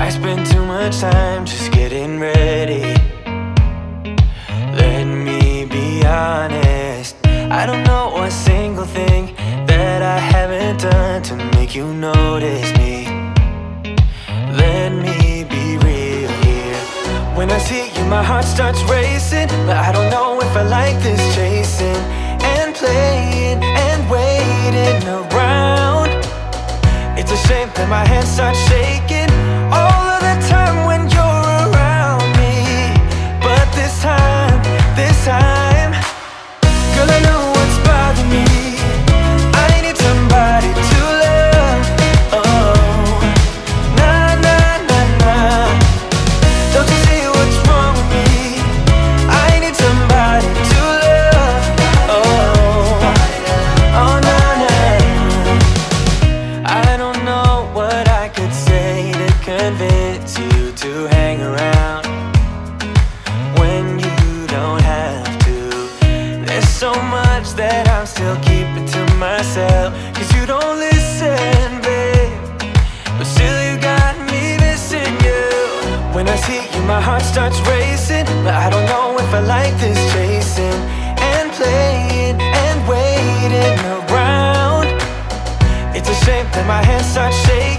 I spend too much time just getting ready. Let me be honest, I don't know a single thing that I haven't done to make you notice me. Let me be real here. When I see you, my heart starts racing, but I don't know if I like this chasing and playing and waiting around. It's a shame that my hands start shaking all of the time when you're around me. But this time, girl, I know what's bothering me. I need somebody to love. Oh, nah, nah, nah, nah. Don't you see what's wrong with me? I need somebody to love. Oh, oh, nah, nah. I don't know what I could say to convince you to hang around when you don't have to. There's so much that I'm still keeping to myself, 'cause you don't listen, babe. But still you got me missing you. When I see you, my heart starts racing, but I don't know if I like this chasing and playing and waiting around. It's a shame that my hands start shaking